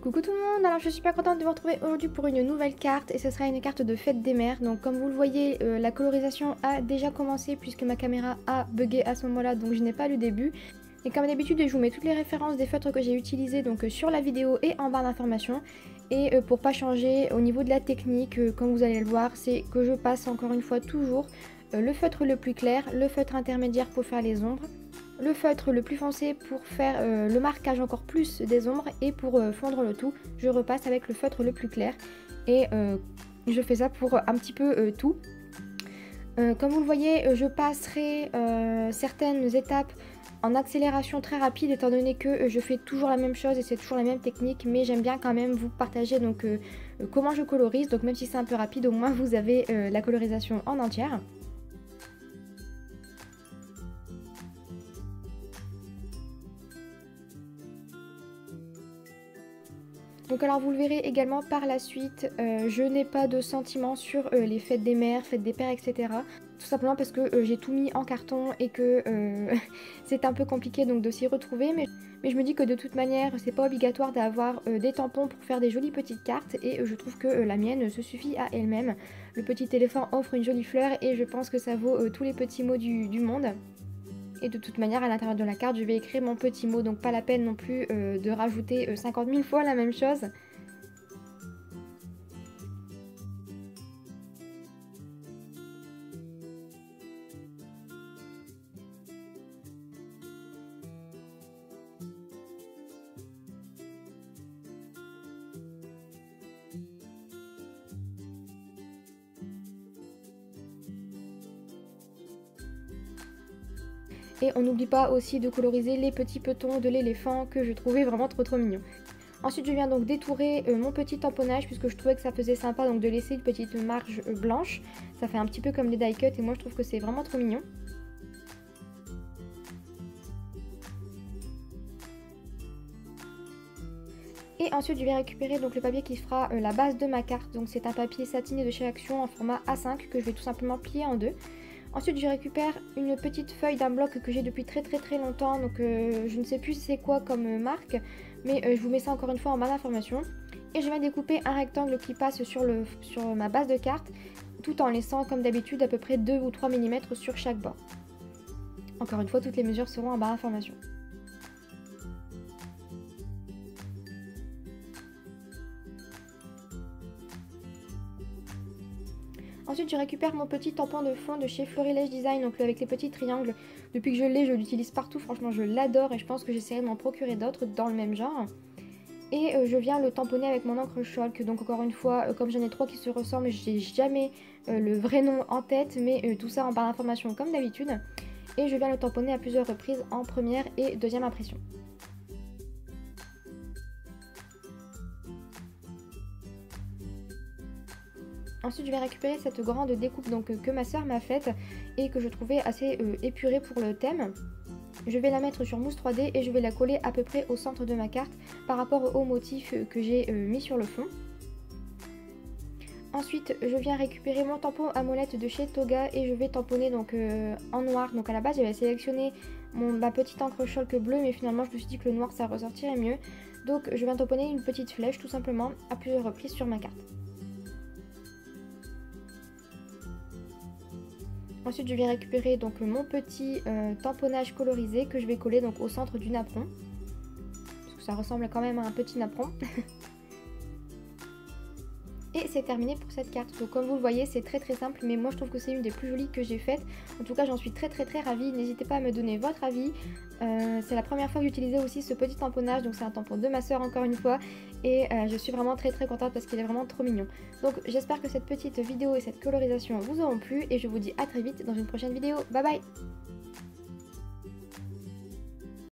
Coucou tout le monde, alors je suis super contente de vous retrouver aujourd'hui pour une nouvelle carte et ce sera une carte de fête des mères. Donc comme vous le voyez, la colorisation a déjà commencé puisque ma caméra a bugué à ce moment-là, donc je n'ai pas le début. Et comme d'habitude, je vous mets toutes les références des feutres que j'ai utilisés donc sur la vidéo et en barre d'informations. Et pour pas changer au niveau de la technique, comme vous allez le voir, c'est que je passe encore une fois toujours le feutre le plus clair, le feutre intermédiaire pour faire les ombres, le feutre le plus foncé pour faire le marquage encore plus des ombres, et pour fondre le tout, je repasse avec le feutre le plus clair. Et je fais ça pour un petit peu tout. Comme vous le voyez, je passerai certaines étapes en accélération très rapide étant donné que je fais toujours la même chose et c'est toujours la même technique, mais j'aime bien quand même vous partager donc comment je colorise. Donc même si c'est un peu rapide, au moins vous avez la colorisation en entière. Donc alors vous le verrez également par la suite, je n'ai pas de sentiments sur les fêtes des mères, fêtes des pères, etc. Tout simplement parce que j'ai tout mis en carton et que c'est un peu compliqué donc de s'y retrouver. Mais je me dis que de toute manière, c'est pas obligatoire d'avoir des tampons pour faire des jolies petites cartes. Et je trouve que la mienne se suffit à elle-même. Le petit éléphant offre une jolie fleur et je pense que ça vaut tous les petits mots du monde. Et de toute manière, à l'intérieur de la carte, je vais écrire mon petit mot, donc pas la peine non plus de rajouter 50 000 fois la même chose. Et on n'oublie pas aussi de coloriser les petits petons de l'éléphant que je trouvais vraiment trop mignons. Ensuite je viens donc détourer mon petit tamponnage puisque je trouvais que ça faisait sympa donc de laisser une petite marge blanche. Ça fait un petit peu comme les die cut et moi je trouve que c'est vraiment trop mignon. Et ensuite je vais récupérer donc le papier qui fera la base de ma carte. Donc c'est un papier satiné de chez Action en format A5 que je vais tout simplement plier en deux. Ensuite je récupère une petite feuille d'un bloc que j'ai depuis très longtemps, donc je ne sais plus c'est quoi comme marque, mais je vous mets ça encore une fois en barre d'information. Et je vais découper un rectangle qui passe sur ma base de carte, tout en laissant comme d'habitude à peu près 2 ou 3 mm sur chaque bord. Encore une fois, toutes les mesures seront en barre d'information. Ensuite, je récupère mon petit tampon de fond de chez Florilège Design, donc avec les petits triangles. Depuis que je l'ai, je l'utilise partout, franchement je l'adore et je pense que j'essaierai de m'en procurer d'autres dans le même genre. Et je viens le tamponner avec mon encre chalk, donc encore une fois, comme j'en ai 3 qui se ressemblent, j'ai jamais le vrai nom en tête, mais tout ça en barre d'information comme d'habitude. Et je viens le tamponner à plusieurs reprises en première et deuxième impression. Ensuite je vais récupérer cette grande découpe donc, que ma soeur m'a faite et que je trouvais assez épurée pour le thème. Je vais la mettre sur mousse 3D et je vais la coller à peu près au centre de ma carte par rapport au motif que j'ai mis sur le fond. Ensuite je viens récupérer mon tampon à molette de chez Toga et je vais tamponner donc, en noir. Donc à la base j'avais sélectionné ma petite encre chalk bleue, mais finalement je me suis dit que le noir ça ressortirait mieux. Donc je viens tamponner une petite flèche tout simplement à plusieurs reprises sur ma carte. Ensuite je vais récupérer donc mon petit tamponnage colorisé que je vais coller donc au centre du napperon. Parce que ça ressemble quand même à un petit napperon. Et c'est terminé pour cette carte. Donc comme vous le voyez, c'est très simple, mais moi je trouve que c'est une des plus jolies que j'ai faites. En tout cas j'en suis très ravie. N'hésitez pas à me donner votre avis. C'est la première fois que j'utilisais aussi ce petit tamponnage, donc c'est un tampon de ma soeur encore une fois. Et je suis vraiment très contente parce qu'il est vraiment trop mignon. Donc j'espère que cette petite vidéo et cette colorisation vous auront plu et je vous dis à très vite dans une prochaine vidéo. Bye bye!